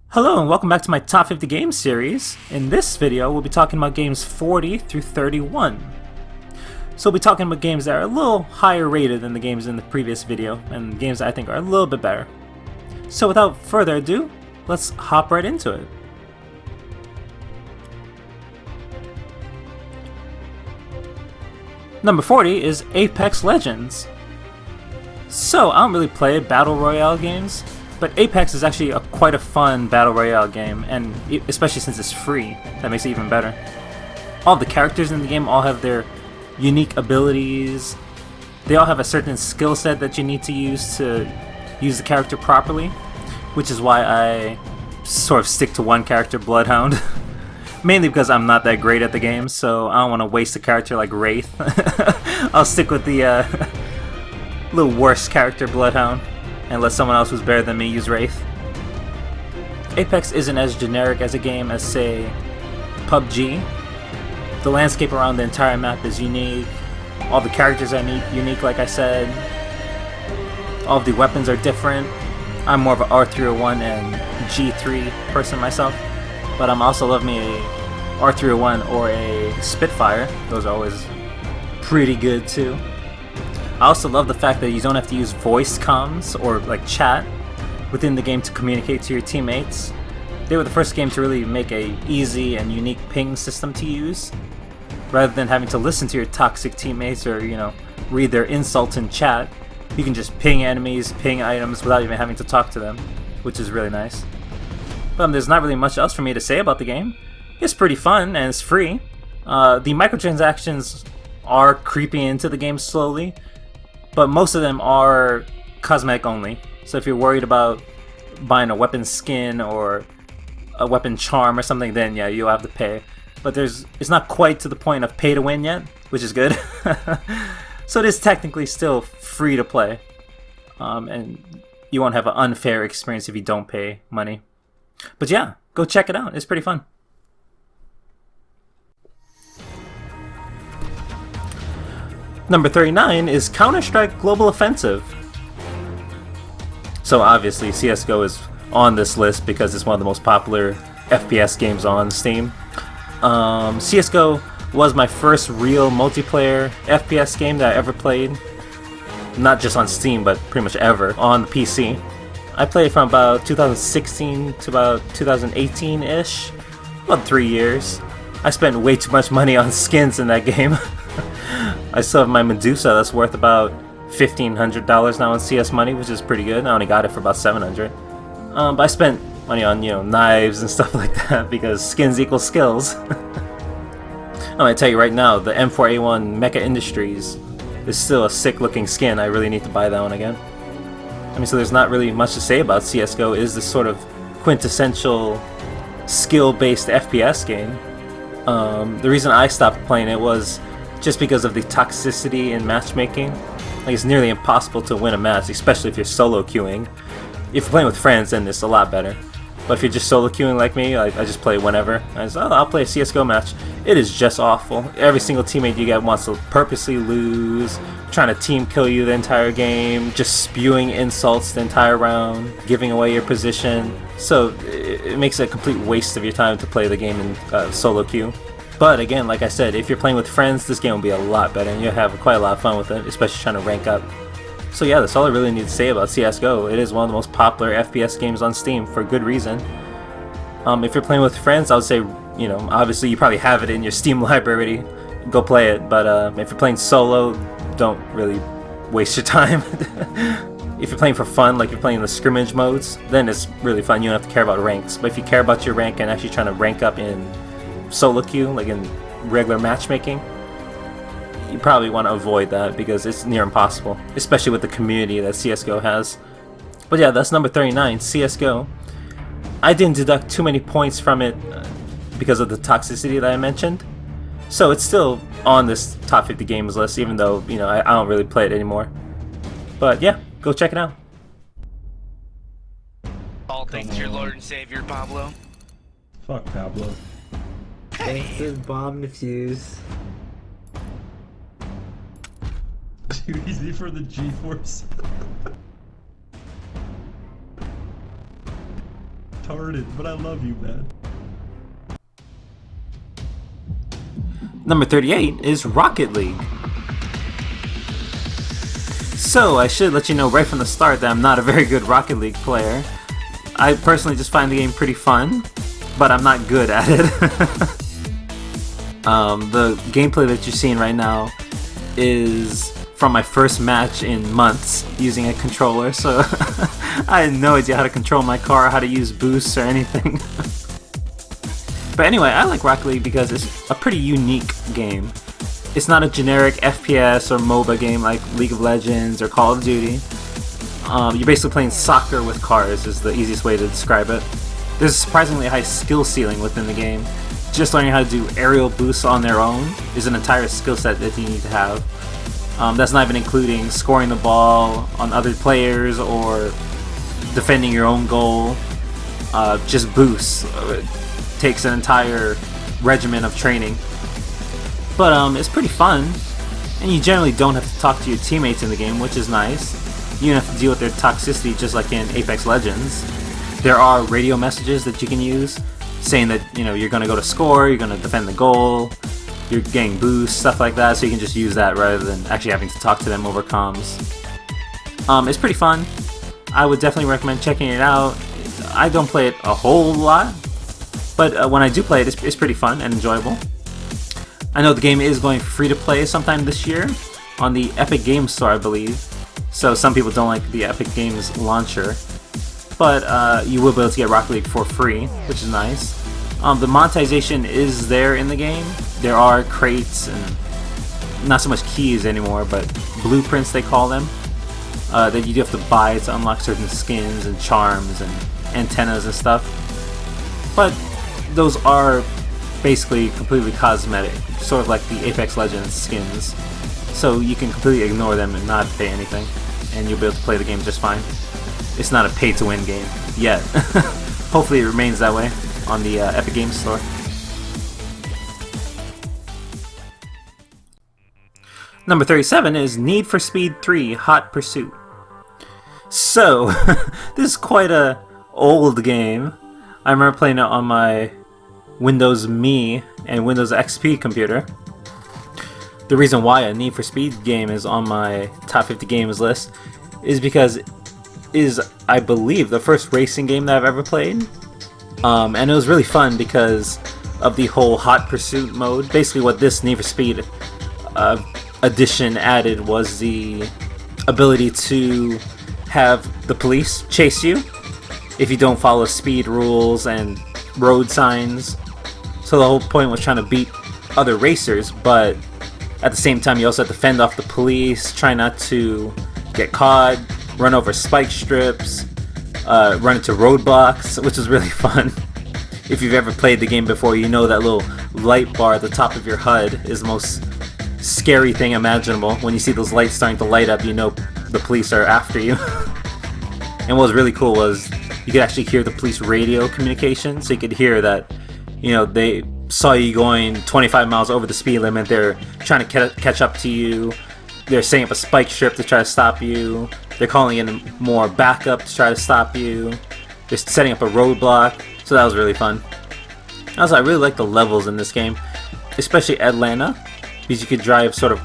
Hello and welcome back to my Top 50 Games series. In this video, we'll be talking about games 40 through 31. So we'll be talking about games that are a little higher rated than the games in the previous video, and games that I think are a little bit better. So without further ado, let's hop right into it. Number 40 is Apex Legends. So I don't really play Battle Royale games, but Apex is actually quite a fun Battle Royale game, and especially since it's free, that makes it even better. All the characters in the game all have their unique abilities. They all have a certain skill set that you need to use the character properly, which is why I sort of stick to one character, Bloodhound. Mainly because I'm not that great at the game, so I don't want to waste a character like Wraith. I'll stick with the little worse character, Bloodhound, and let someone else who's better than me use Wraith. Apex isn't as generic as a game as, say, PUBG. The landscape around the entire map is unique. All the characters are unique, like I said. All of the weapons are different. I'm more of an R301 and G3 person myself, but I'm also love me a R301 or a Spitfire. Those are always pretty good too. I also love the fact that you don't have to use voice comms or like chat within the game to communicate to your teammates. They were the first game to really make a easy and unique ping system to use, rather than having to listen to your toxic teammates or, read their insults in chat. You can just ping enemies, ping items without even having to talk to them, which is really nice. But there's not really much else for me to say about the game. It's pretty fun and it's free. The microtransactions are creeping into the game slowly, but most of them are cosmetic only. So if you're worried about buying a weapon skin or a weapon charm or something, then yeah, you'll have to pay. But it's not quite to the point of pay to win yet, which is good. So it is technically still free to play. And you won't have an unfair experience if you don't pay money. But yeah, go check it out. It's pretty fun. Number 39 is Counter-Strike Global Offensive. So obviously CSGO is on this list because it's one of the most popular FPS games on Steam. CSGO was my first real multiplayer FPS game that I ever played. Not just on Steam, but pretty much ever on the PC. I played from about 2016 to about 2018-ish. About 3 years. I spent way too much money on skins in that game. I still have my Medusa that's worth about $1,500 now in CS money, which is pretty good. I only got it for about $700. But I spent money on, knives and stuff like that because skins equal skills. I'm gonna tell you right now, the M4A1 Mecha Industries is still a sick looking skin. I really need to buy that one again. So there's not really much to say about CSGO. It is this sort of quintessential skill-based FPS game. The reason I stopped playing it was just because of the toxicity in matchmaking. Like, it's nearly impossible to win a match, especially if you're solo queuing. If you're playing with friends, then it's a lot better. But if you're just solo queuing like me, I just play whenever. I'll play a CSGO match. It is just awful. Every single teammate you get wants to purposely lose, trying to team kill you the entire game, just spewing insults the entire round, giving away your position. So it makes it a complete waste of your time to play the game in solo queue. But again, like I said, if you're playing with friends, this game will be a lot better and you'll have quite a lot of fun with it, especially trying to rank up. So yeah, that's all I really need to say about CSGO. It is one of the most popular FPS games on Steam for good reason. If you're playing with friends, I would say, obviously you probably have it in your Steam library. Go play it, but if you're playing solo, don't really waste your time. If you're playing for fun, like you're playing the scrimmage modes, then it's really fun. You don't have to care about ranks. But if you care about your rank and actually trying to rank up in solo queue, like in regular matchmaking, you probably want to avoid that because it's near impossible, especially with the community that CSGO has. But yeah, that's number 39, CSGO. I didn't deduct too many points from it because of the toxicity that I mentioned, so it's still on this top 50 games list, even though I don't really play it anymore. But yeah, go check it out. All things your Lord and Savior, Pablo. Fuck Pablo. Thanks to bomb defuse. Too easy for the Geforce. retarded, but I love you, man. Number 38 is Rocket League. So, I should let you know right from the start that I'm not a very good Rocket League player. I personally just find the game pretty fun, but I'm not good at it. The gameplay that you're seeing right now is from my first match in months using a controller, so I had no idea how to control my car, how to use boosts or anything. But anyway, I like Rocket League because it's a pretty unique game. It's not a generic FPS or MOBA game like League of Legends or Call of Duty. You're basically playing soccer with cars is the easiest way to describe it. There's a surprisingly high skill ceiling within the game. Just learning how to do aerial boosts on their own is an entire skill set that you need to have. That's not even including scoring the ball on other players or defending your own goal. Just boosts. It takes an entire regimen of training. But it's pretty fun, and you generally don't have to talk to your teammates in the game, which is nice. You don't have to deal with their toxicity just like in Apex Legends. There are radio messages that you can use, saying that you're going to go to score, you're going to defend the goal, you're getting boosts, stuff like that, so you can just use that rather than actually having to talk to them over comms. It's pretty fun. I would definitely recommend checking it out. I don't play it a whole lot, but when I do play it, it's pretty fun and enjoyable. I know the game is going free to play sometime this year on the Epic Games Store, I believe. So some people don't like the Epic Games launcher, but you will be able to get Rocket League for free, which is nice. The monetization is there in the game. There are crates and not so much keys anymore, but blueprints they call them, that you do have to buy to unlock certain skins and charms and antennas and stuff. But those are basically completely cosmetic, sort of like the Apex Legends skins. So you can completely ignore them and not pay anything, and you'll be able to play the game just fine. It's not a pay-to-win game yet. Hopefully it remains that way on the Epic Games Store. Number 37 is Need for Speed 3 Hot Pursuit. So, this is quite a old game. I remember playing it on my Windows Me and Windows XP computer. The reason why a Need for Speed game is on my top 50 games list is because it is, I believe, the first racing game that I've ever played. And it was really fun because of the whole Hot Pursuit mode. Basically what this Need for Speed edition added was the ability to have the police chase you if you don't follow speed rules and road signs. So the whole point was trying to beat other racers, but at the same time you also have to fend off the police, try not to get caught, run over spike strips, run into roadblocks, which is really fun. If you've ever played the game before, you know that little light bar at the top of your HUD is the most scary thing imaginable. When you see those lights starting to light up, you know the police are after you. And what was really cool was you could actually hear the police radio communication, so you could hear that they saw you going 25 miles over the speed limit, they're trying to catch up to you, they're setting up a spike strip to try to stop you, they're calling in more backup to try to stop you, they're setting up a roadblock, so that was really fun. Also, I really like the levels in this game, especially Atlanta, because you could drive sort of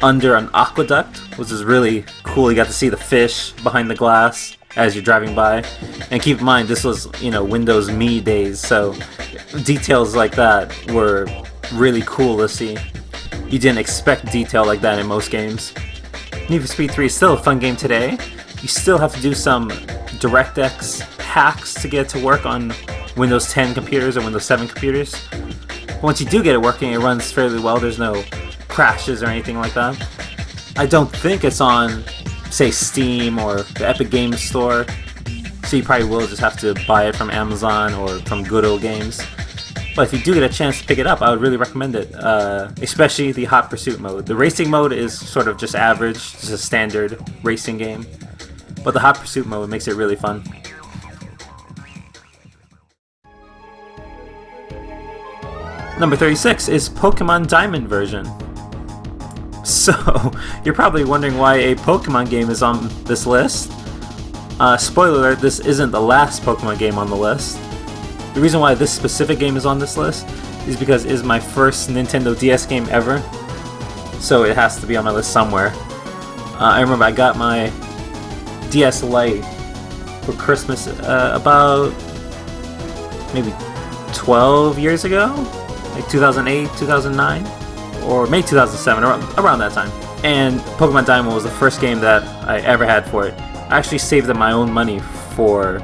under an aqueduct, which is really cool. You got to see the fish behind the glass as you're driving by. And keep in mind, this was, Windows Me days, so details like that were really cool to see. You didn't expect detail like that in most games. Need for Speed 3 is still a fun game today. You still have to do some DirectX hacks to get it to work on Windows 10 computers or Windows 7 computers. Once you do get it working, it runs fairly well. There's no crashes or anything like that. I don't think it's on, say, Steam or the Epic Games Store, so you probably will just have to buy it from Amazon or from Good Old Games. But if you do get a chance to pick it up, I would really recommend it, especially the Hot Pursuit mode. The racing mode is sort of just average, just a standard racing game, but the Hot Pursuit mode makes it really fun. Number 36 is Pokemon Diamond version. So, you're probably wondering why a Pokemon game is on this list. Spoiler alert, this isn't the last Pokemon game on the list. The reason why this specific game is on this list is because it is my first Nintendo DS game ever, so it has to be on my list somewhere. I remember I got my DS Lite for Christmas about maybe 12 years ago, like 2008, 2009, or maybe 2007, around that time. And Pokemon Diamond was the first game that I ever had for it. I actually saved up my own money for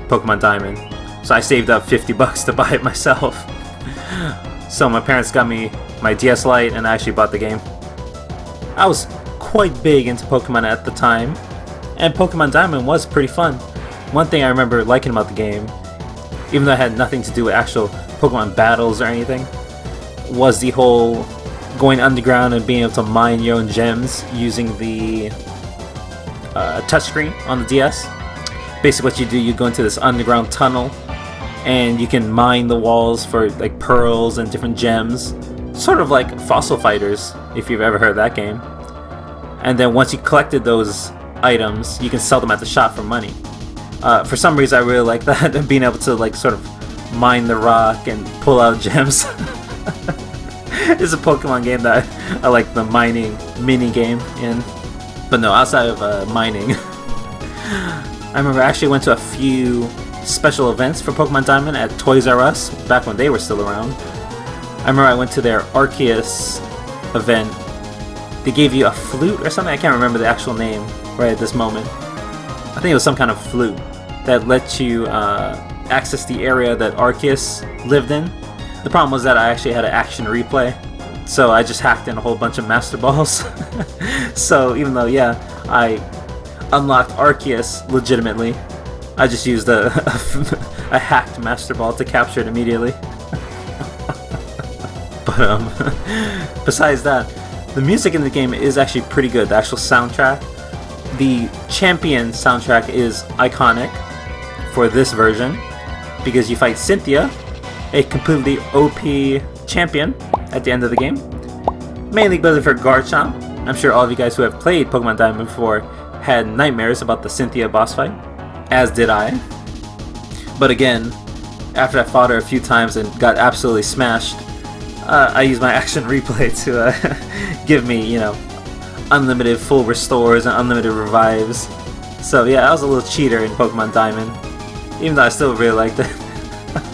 Pokemon Diamond, so I saved up $50 to buy it myself. So my parents got me my DS Lite and I actually bought the game. I was quite big into Pokemon at the time, and Pokemon Diamond was pretty fun. One thing I remember liking about the game, even though it had nothing to do with actual Pokemon battles or anything, was the whole going underground and being able to mine your own gems using the touchscreen on the DS. Basically what you do, you go into this underground tunnel and you can mine the walls for like pearls and different gems, sort of like Fossil Fighters, if you've ever heard of that game. And then once you collected those items, you can sell them at the shop for money. For some reason I really like that, being able to like sort of mine the rock and pull out gems. It's a Pokemon game that I like the mining mini game in. But no, outside of mining, I remember I actually went to a few special events for Pokemon Diamond at Toys R Us back when they were still around. I remember I went to their Arceus event. They gave you a flute or something, I can't remember the actual name right at this moment. I think it was some kind of flute that let you access the area that Arceus lived in. The problem was that I actually had an action replay, so I just hacked in a whole bunch of Master Balls. So even though, yeah, I unlocked Arceus legitimately, I just used a hacked Master Ball to capture it immediately. But besides that, the music in the game is actually pretty good. The actual soundtrack, the Champion soundtrack is iconic for this version because you fight Cynthia, a completely OP champion at the end of the game. Mainly because of her Garchomp. I'm sure all of you guys who have played Pokemon Diamond before had nightmares about the Cynthia boss fight, as did I. But again, after I fought her a few times and got absolutely smashed, I used my action replay to give me, you know, unlimited full restores and unlimited revives. So yeah, I was a little cheater in Pokemon Diamond, even though I still really liked it.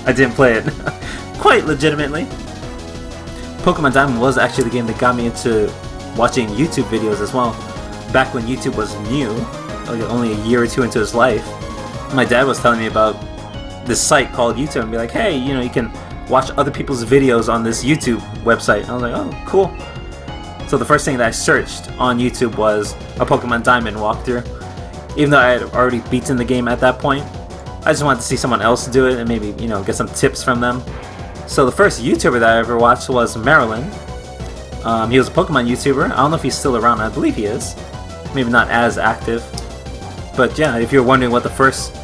I didn't play it quite legitimately. Pokemon Diamond was actually the game that got me into watching YouTube videos as well. Back when YouTube was new, like only a year or two into its life, my dad was telling me about this site called YouTube and be like, hey, you know, you can watch other people's videos on this YouTube website. And I was like, oh, cool. So the first thing that I searched on YouTube was a Pokemon Diamond walkthrough. Even though I had already beaten the game at that point, I just wanted to see someone else do it and maybe, you know, get some tips from them. So the first YouTuber that I ever watched was Marilyn. He was a Pokemon YouTuber. I don't know if he's still around. I believe he is. Maybe not as active. But yeah, if you're wondering what the first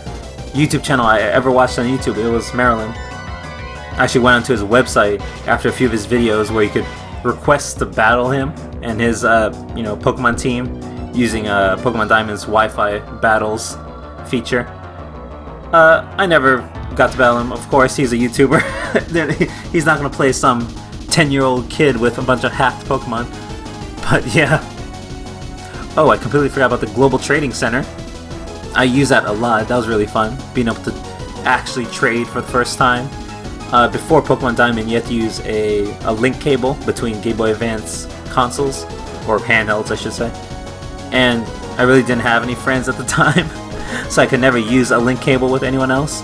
YouTube channel I ever watched on YouTube, it was Marilyn. I actually went onto his website after a few of his videos where you could request to battle him and his you know, Pokemon team using Pokemon Diamond's Wi-Fi battles feature. I never got to battle him. Of course, he's a YouTuber. He's not going to play some 10-year-old kid with a bunch of hacked Pokemon. But yeah. Oh, I completely forgot about the Global Trading Center. I use that a lot. That was really fun, being able to actually trade for the first time. Before Pokemon Diamond, you had to use a link cable between Game Boy Advance consoles, or handhelds I should say. And I really didn't have any friends at the time, so I could never use a link cable with anyone else.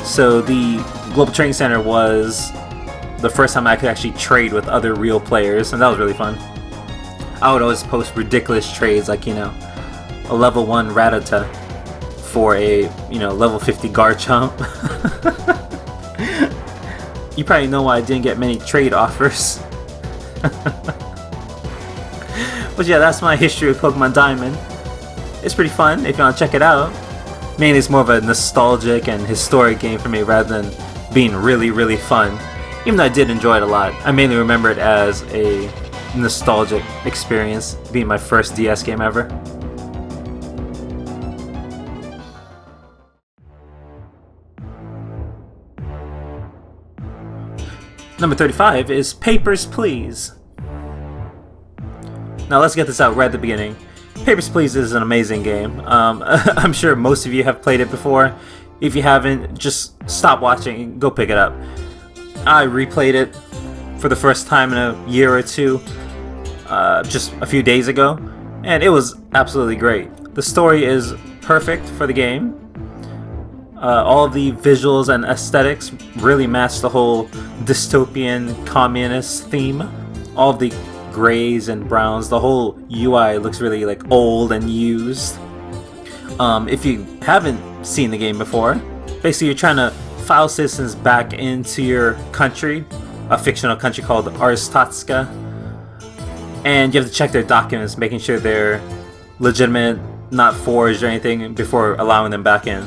So the Global Trading Center was the first time I could actually trade with other real players, and that was really fun. I would always post ridiculous trades, like, you know, a level 1 Rattata for a, you know, level 50 Garchomp. You probably know why I didn't get many trade offers. But yeah, that's my history with Pokemon Diamond. It's pretty fun if you want to check it out. Mainly it's more of a nostalgic and historic game for me rather than being really, really fun. Even though I did enjoy it a lot, I mainly remember it as a nostalgic experience, being my first DS game ever. Number 35 is Papers, Please. Now let's get this out right at the beginning. Papers, Please is an amazing game. I'm sure most of you have played it before. If you haven't, just stop watching and go pick it up. I replayed it for the first time in a year or two, just a few days ago, and it was absolutely great. The story is perfect for the game. All of the visuals and aesthetics really match the whole dystopian communist theme. All of the grays and browns, the whole UI looks really like old and used. If you haven't seen the game before, basically you're trying to file citizens back into your country, a fictional country called Arstatska, and you have to check their documents, making sure they're legitimate, not forged or anything, before allowing them back in.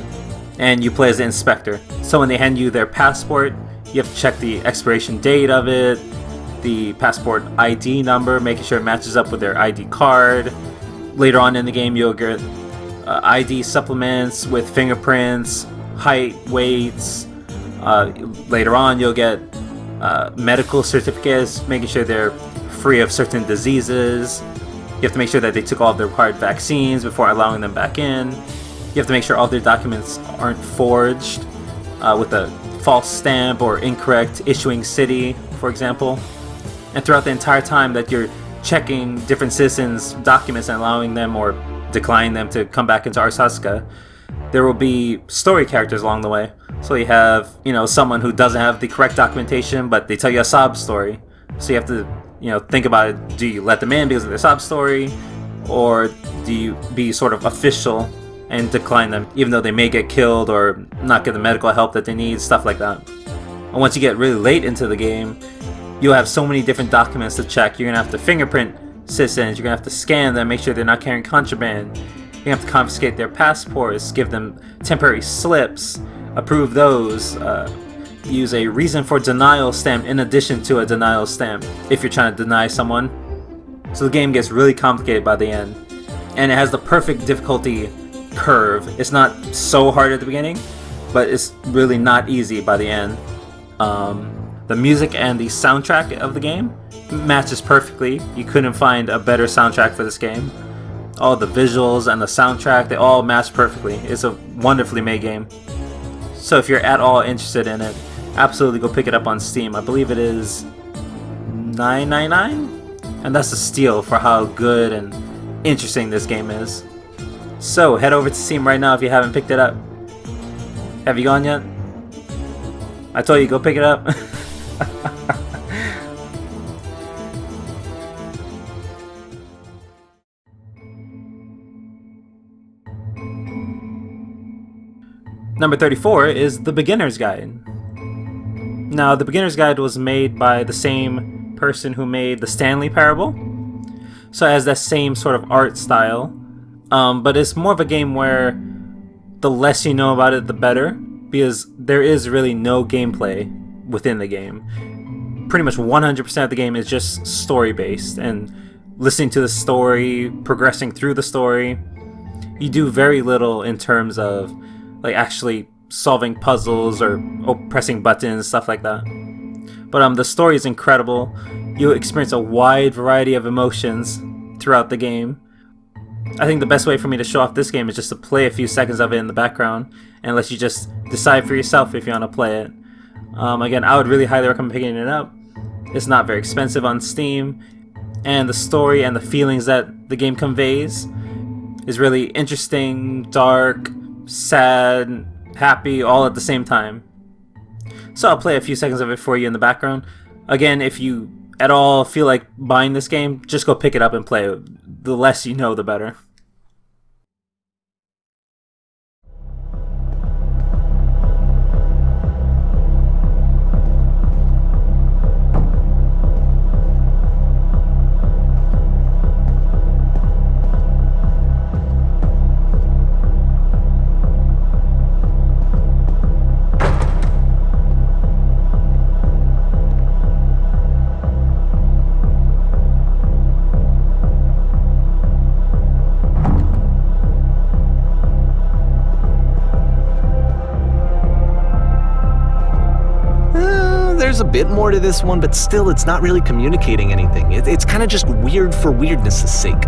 And you play as the inspector. So when they hand you their passport, you have to check the expiration date of it, the passport ID number, making sure it matches up with their ID card. Later on in the game, you'll get ID supplements with fingerprints, height, weights. Later on, you'll get medical certificates, making sure they're free of certain diseases. You have to make sure that they took all of their required vaccines before allowing them back in. You have to make sure all their documents aren't forged with a false stamp or incorrect issuing city, for example. And throughout the entire time that you're checking different citizens' documents and allowing them or declining them to come back into Arsaska, there will be story characters along the way. So you have, someone who doesn't have the correct documentation, but they tell you a sob story. So you have to, think about it. Do you let them in because of their sob story, or do you be sort of official and decline them, even though they may get killed or not get the medical help that they need, stuff like that. And once you get really late into the game, you'll have so many different documents to check. You're gonna have to fingerprint citizens, you're gonna have to scan them, make sure they're not carrying contraband. You're gonna have to confiscate their passports, give them temporary slips, approve those, use a reason for denial stamp in addition to a denial stamp if you're trying to deny someone. So the game gets really complicated by the end. And it has the perfect difficulty curve. It's not so hard at the beginning, but it's really not easy by the end. The music and the soundtrack of the game matches perfectly. You couldn't find a better soundtrack for this game. All the visuals and the soundtrack, they all match perfectly. It's a wonderfully made game. So if you're at all interested in it, absolutely go pick it up on Steam. I believe it is $9.99, and that's a steal for how good and interesting this game is. So head over to Steam right now if you haven't picked it up. Have you gone yet? I told you, go pick it up. Number 34 is The Beginner's Guide. Now, The Beginner's Guide was made by the same person who made the Stanley Parable, so it has that same sort of art style, but it's more of a game where the less you know about it, the better, because there is really no gameplay within the game. Pretty much 100% of the game is just story-based, and listening to the story, progressing through the story. You do very little in terms of like actually solving puzzles or pressing buttons, stuff like that. But the story is incredible. You experience a wide variety of emotions throughout the game. I think the best way for me to show off this game is just to play a few seconds of it in the background and let you just decide for yourself if you want to play it. Again, I would really highly recommend picking it up. It's not very expensive on Steam, and the story and the feelings that the game conveys is really interesting, dark, sad, happy, all at the same time. So I'll play a few seconds of it for you in the background. Again, if you at all feel like buying this game, just go pick it up and play it. The less you know, the better. there's a bit more to this one, but still it's not really communicating anything. It's kind of just weird for weirdness' sake.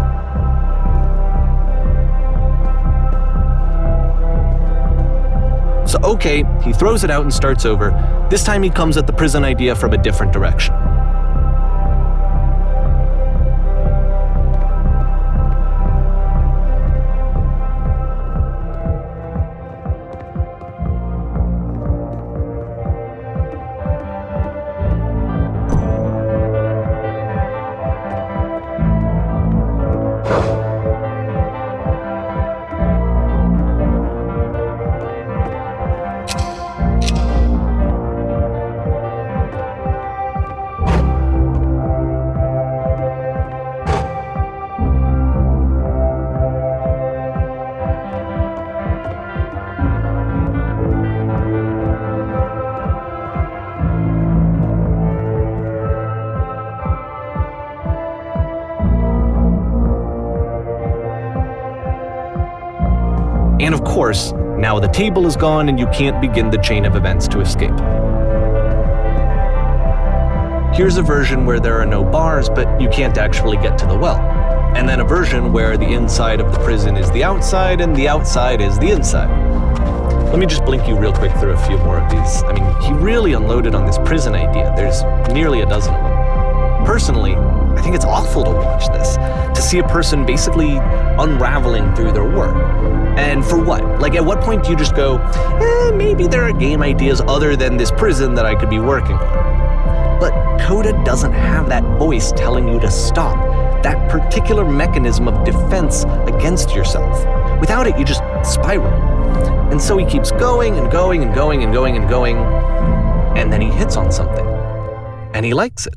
So okay, he throws it out and starts over. This time he comes at the prison idea from a different direction. And of course, now the table is gone and you can't begin the chain of events to escape. Here's a version where there are no bars, but you can't actually get to the well. And then a version where the inside of the prison is the outside and the outside is the inside. Let me just blink you real quick through a few more of these. I mean, he really unloaded on this prison idea. There's nearly a dozen of them. Personally, I think it's awful to watch this, to see a person basically unraveling through their work. And for what? Like, at what point do you just go, maybe there are game ideas other than this prison that I could be working on? But Coda doesn't have that voice telling you to stop, that particular mechanism of defense against yourself. Without it, you just spiral. And so he keeps going and going and going and going and going, and then he hits on something. And he likes it.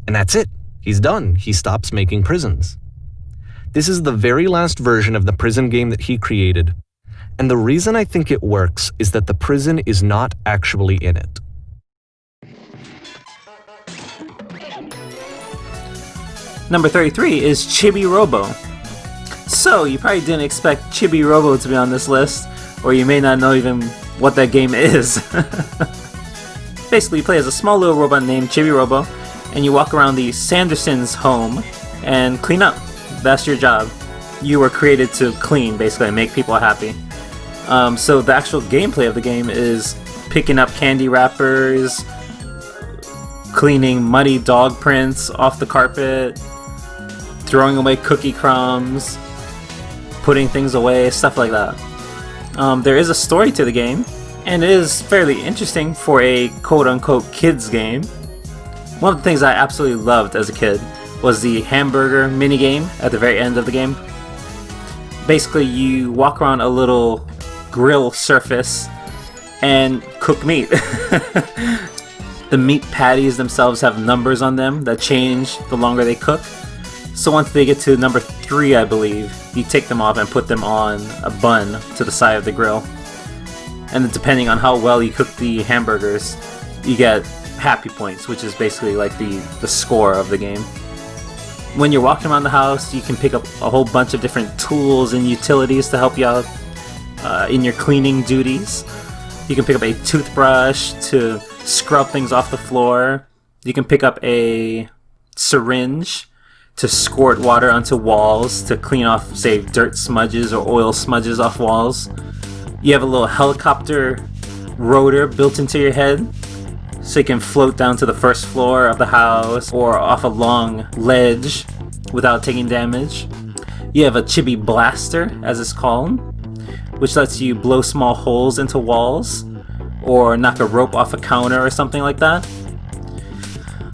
And that's it. He's done. He stops making prisons. This is the very last version of the prison game that he created, and the reason I think it works is that the prison is not actually in it. Number 33 is Chibirobo. So, you probably didn't expect Chibirobo to be on this list, or you may not know even what that game is. Basically, you play as a small little robot named Chibirobo, and you walk around the Sandersons' home and clean up. That's your job. You were created to clean, basically, and make people happy. So the actual gameplay of the game is picking up candy wrappers, cleaning muddy dog prints off the carpet, throwing away cookie crumbs, putting things away, stuff like that. There is a story to the game, and it is fairly interesting for a quote-unquote kids game. One of the things I absolutely loved as a kid was the hamburger minigame at the very end of the game. Basically, you walk around a little grill surface and cook meat. The meat patties themselves have numbers on them that change the longer they cook. So once they get to number 3, I believe, you take them off and put them on a bun to the side of the grill. And then depending on how well you cook the hamburgers, you get happy points, which is basically like the score of the game. When you're walking around the house, you can pick up a whole bunch of different tools and utilities to help you out in your cleaning duties. You can pick up a toothbrush to scrub things off the floor. You can pick up a syringe to squirt water onto walls to clean off, say, dirt smudges or oil smudges off walls. You have a little helicopter rotor built into your head, so you can float down to the first floor of the house or off a long ledge without taking damage. You have a Chibi Blaster, as it's called, which lets you blow small holes into walls or knock a rope off a counter or something like that.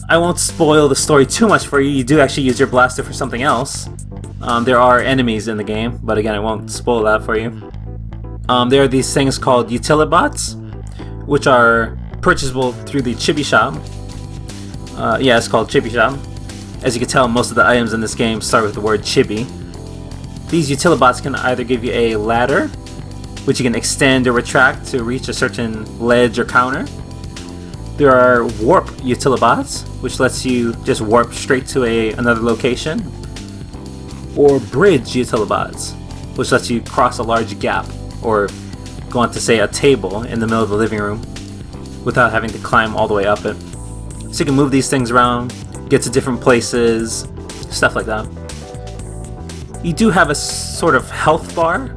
I won't spoil the story too much for you. You do actually use your blaster for something else. There are enemies in the game, but again, I won't spoil that for you. There are these things called Utilibots, which are purchasable through the Chibi Shop. Yeah, it's called Chibi Shop. As you can tell, most of the items in this game start with the word Chibi. These Utilibots can either give you a ladder, which you can extend or retract to reach a certain ledge or counter. There are Warp Utilibots, which lets you just warp straight to another location. Or Bridge Utilibots, which lets you cross a large gap, or go onto, say, a table in the middle of the living room without having to climb all the way up it. So you can move these things around, get to different places, stuff like that. You do have a sort of health bar.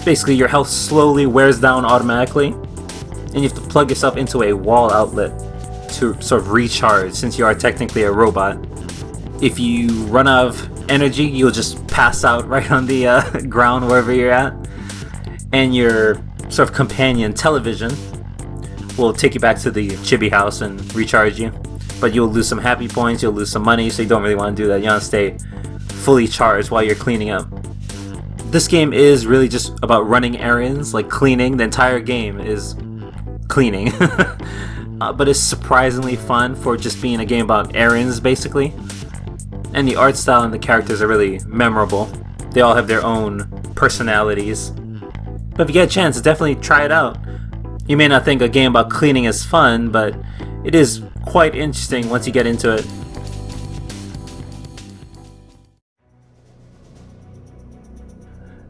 Basically, your health slowly wears down automatically, and you have to plug yourself into a wall outlet to sort of recharge, since you are technically a robot. If you run out of energy, you'll just pass out right on the ground wherever you're at, and your sort of companion television will take you back to the chibi house and recharge you. But you'll lose some happy points, you'll lose some money, so you don't really want to do that. You want to stay fully charged while you're cleaning up. This game is really just about running errands, like cleaning. The entire game is cleaning. But it's surprisingly fun for just being a game about errands, basically. And the art style and the characters are really memorable. They all have their own personalities. But if you get a chance, definitely try it out. You may not think a game about cleaning is fun, but it is quite interesting once you get into it.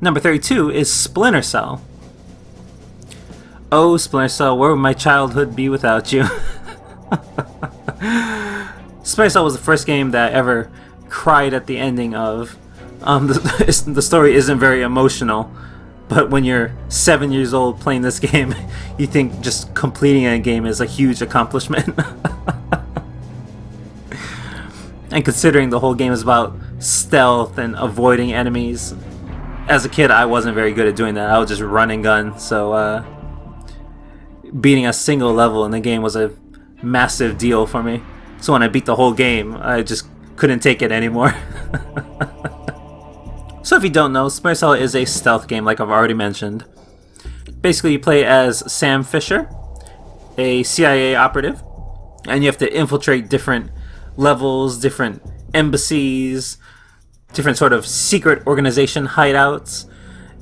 Number 32 is Splinter Cell. Oh, Splinter Cell, where would my childhood be without you? Splinter Cell was the first game that I ever cried at the ending of. The story isn't very emotional, but when you're 7 years old playing this game, you think just completing a game is a huge accomplishment. And considering the whole game is about stealth and avoiding enemies, as a kid I wasn't very good at doing that. I would just run and gun, so beating a single level in the game was a massive deal for me. So when I beat the whole game, I just couldn't take it anymore. So if you don't know, Splinter Cell is a stealth game, like I've already mentioned. Basically, you play as Sam Fisher, a CIA operative, and you have to infiltrate different levels, different embassies, different sort of secret organization hideouts,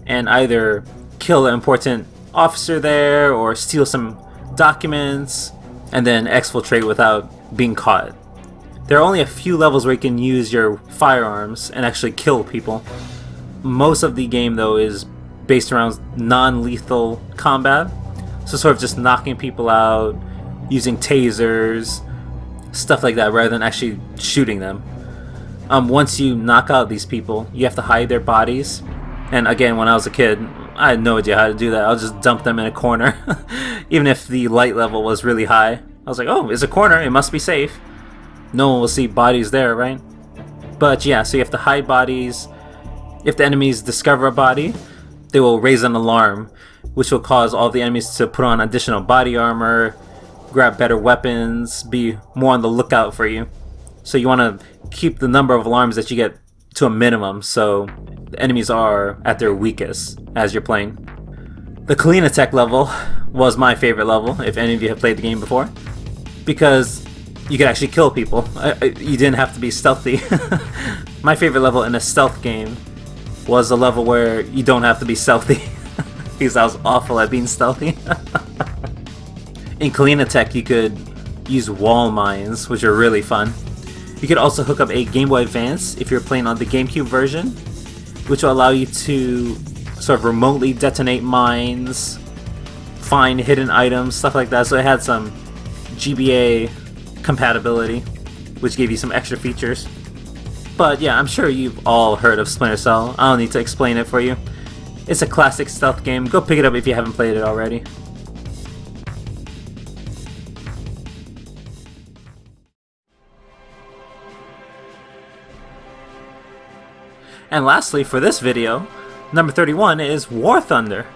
and either kill an important officer there or steal some documents and then exfiltrate without being caught. There are only a few levels where you can use your firearms and actually kill people. Most of the game, though, is based around non-lethal combat, so sort of just knocking people out, using tasers, stuff like that, rather than actually shooting them. Once you knock out these people, you have to hide their bodies. And again, when I was a kid, I had no idea how to do that. I'll just dump them in a corner. Even if the light level was really high. I was like, oh, it's a corner, it must be safe. No one will see bodies there, right? But yeah, so you have to hide bodies. If the enemies discover a body, they will raise an alarm, which will cause all the enemies to put on additional body armor, grab better weapons, be more on the lookout for you. So you want to keep the number of alarms that you get to a minimum, so the enemies are at their weakest as you're playing. The Clean Attack level was my favorite level, if any of you have played the game before, because you could actually kill people. You didn't have to be stealthy. My favorite level in a stealth game was a level where you don't have to be stealthy, because I was awful at being stealthy. In Clean Attack, you could use wall mines, which are really fun. You could also hook up a Game Boy Advance if you're playing on the GameCube version, which will allow you to sort of remotely detonate mines, find hidden items, stuff like that. So it had some GBA compatibility, which gave you some extra features. But yeah, I'm sure you've all heard of Splinter Cell. I don't need to explain it for you. It's a classic stealth game. Go pick it up if you haven't played it already. And lastly, for this video, number 31 is War Thunder.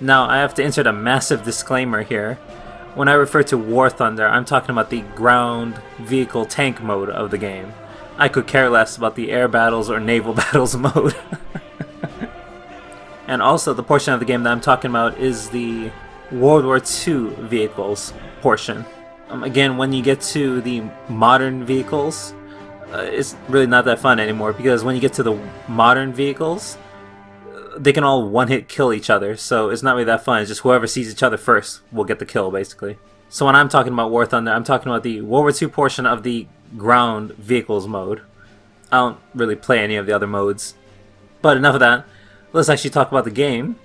Now, I have to insert a massive disclaimer here. When I refer to War Thunder, I'm talking about the ground vehicle tank mode of the game. I could care less about the air battles or naval battles mode. And also, the portion of the game that I'm talking about is the World War II vehicles portion. Again, when you get to the modern vehicles, it's really not that fun anymore, because when you get to the modern vehicles, they can all one-hit kill each other, so it's not really that fun. It's just whoever sees each other first will get the kill, basically. So when I'm talking about War Thunder, I'm talking about the World War II portion of the ground vehicles mode. I don't really play any of the other modes. But enough of that. Let's actually talk about the game.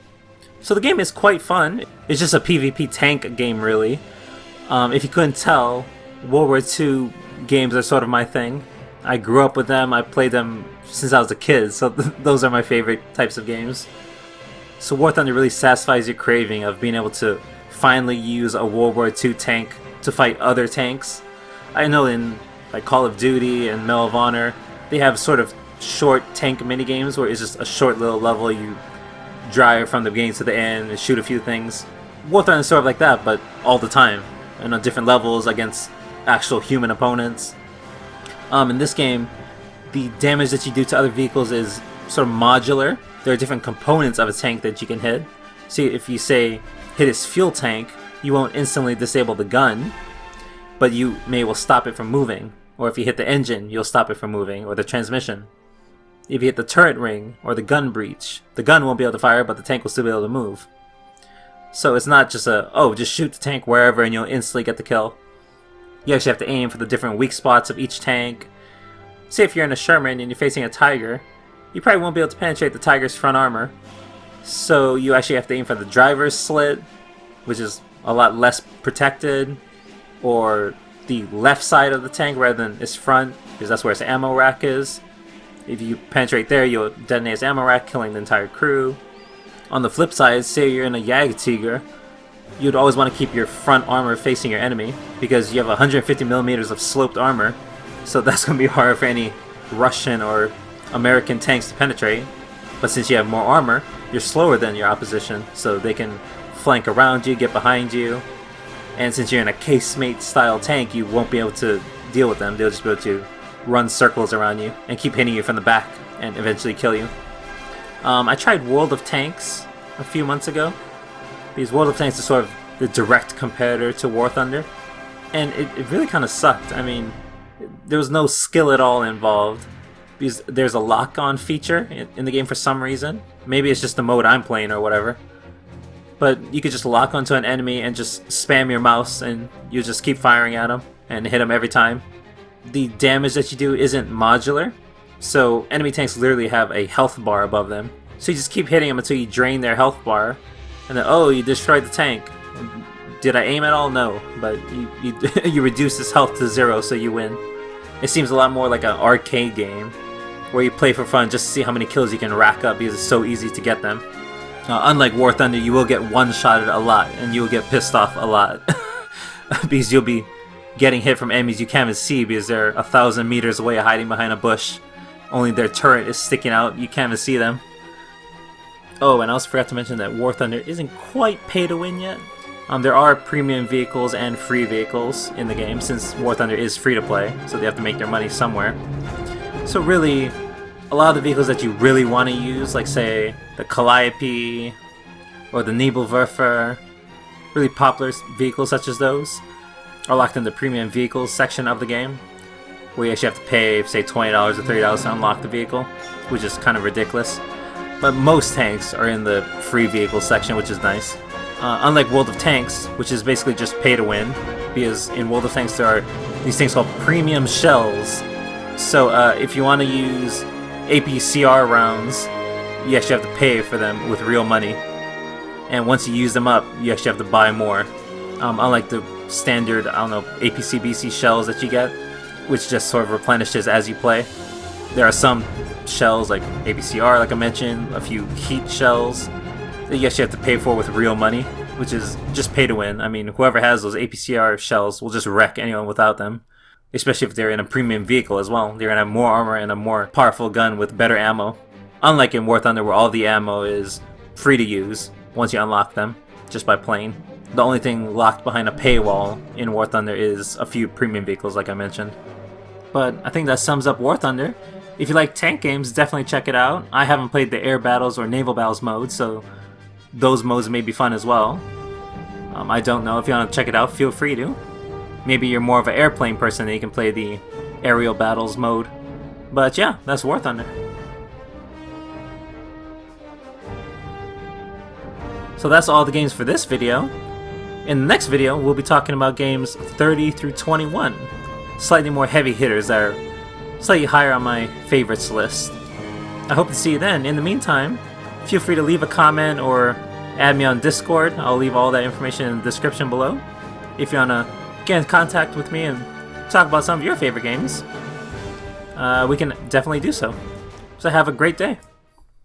So the game is quite fun. It's just a PvP tank game, really. If you couldn't tell, World War II games are sort of my thing. I grew up with them, I played them since I was a kid, so those are my favorite types of games. So War Thunder really satisfies your craving of being able to finally use a World War II tank to fight other tanks. I know in like Call of Duty and Medal of Honor, they have sort of short tank minigames where it's just a short little level, you drive from the beginning to the end and shoot a few things. War Thunder is sort of like that, but all the time, and on different levels against actual human opponents. In this game, the damage that you do to other vehicles is sort of modular. There are different components of a tank that you can hit. So if you say hit its fuel tank, you won't instantly disable the gun, but you may will stop it from moving. Or if you hit the engine, you'll stop it from moving, or the transmission. If you hit the turret ring or the gun breech, the gun won't be able to fire, but the tank will still be able to move. So it's not just just shoot the tank wherever and you'll instantly get the kill. You actually have to aim for the different weak spots of each tank. Say if you're in a Sherman and you're facing a Tiger, you probably won't be able to penetrate the Tiger's front armor. So you actually have to aim for the driver's slit, which is a lot less protected, or the left side of the tank rather than its front, because that's where its ammo rack is. If you penetrate there, you'll detonate its ammo rack, killing the entire crew. On the flip side, say you're in a Jagdtiger, you'd always want to keep your front armor facing your enemy, because you have 150 millimeters of sloped armor, so that's going to be hard for any Russian or American tanks to penetrate. But since you have more armor, you're slower than your opposition, so they can flank around you, get behind you. And since you're in a casemate style tank, you won't be able to deal with them. They'll just be able to run circles around you and keep hitting you from the back and eventually kill you. I tried World of Tanks a few months ago, because World of Tanks is sort of the direct competitor to War Thunder, and it really kind of sucked. I mean, there was no skill at all involved, because there's a lock-on feature in the game for some reason. Maybe it's just the mode I'm playing or whatever. But you could just lock onto an enemy and just spam your mouse and you just keep firing at them and hit them every time. The damage that you do isn't modular, so enemy tanks literally have a health bar above them. So you just keep hitting them until you drain their health bar, and then, oh, you destroyed the tank. Did I aim at all? No, but you reduce his health to 0, so you win. It seems a lot more like an arcade game, where you play for fun just to see how many kills you can rack up, because it's so easy to get them. Unlike War Thunder, you will get one-shotted a lot, and you will get pissed off a lot. Because you'll be getting hit from enemies you can't even see, because they're 1,000 meters away hiding behind a bush. Only their turret is sticking out, you can't even see them. Oh, and I also forgot to mention that War Thunder isn't quite pay to win yet. There are premium vehicles and free vehicles in the game, since War Thunder is free to play, so they have to make their money somewhere. So really, a lot of the vehicles that you really want to use, like say the Calliope or the Nebelwerfer, really popular vehicles such as those, are locked in the premium vehicles section of the game, where you actually have to pay, say, $20 or $30 to unlock the vehicle, which is kind of ridiculous. But most tanks are in the free vehicle section, which is nice. Unlike World of Tanks, which is basically just pay to win, because in World of Tanks there are these things called premium shells. So if you want to use APCR rounds, you actually have to pay for them with real money. And once you use them up, you actually have to buy more. Unlike the standard, APC-BC shells that you get, which just sort of replenishes as you play. There are some shells like APCR, like I mentioned, a few heat shells that you actually have to pay for with real money, which is just pay to win. I mean, whoever has those APCR shells will just wreck anyone without them. Especially if they're in a premium vehicle as well. They're going to have more armor and a more powerful gun with better ammo. Unlike in War Thunder, where all the ammo is free to use once you unlock them, just by playing. The only thing locked behind a paywall in War Thunder is a few premium vehicles, like I mentioned. But I think that sums up War Thunder. If you like tank games, definitely check it out. I haven't played the air battles or naval battles mode, so those modes may be fun as well. I don't know. If you want to check it out, feel free to. Maybe you're more of an airplane person and you can play the aerial battles mode. But yeah, that's War Thunder. So that's all the games for this video. In the next video, we'll be talking about games 30 through 21. Slightly more heavy hitters that are slightly higher on my favorites list. I hope to see you then. In the meantime, feel free to leave a comment or add me on Discord. I'll leave all that information in the description below. If you want to get in contact with me and talk about some of your favorite games, we can definitely do so. So have a great day.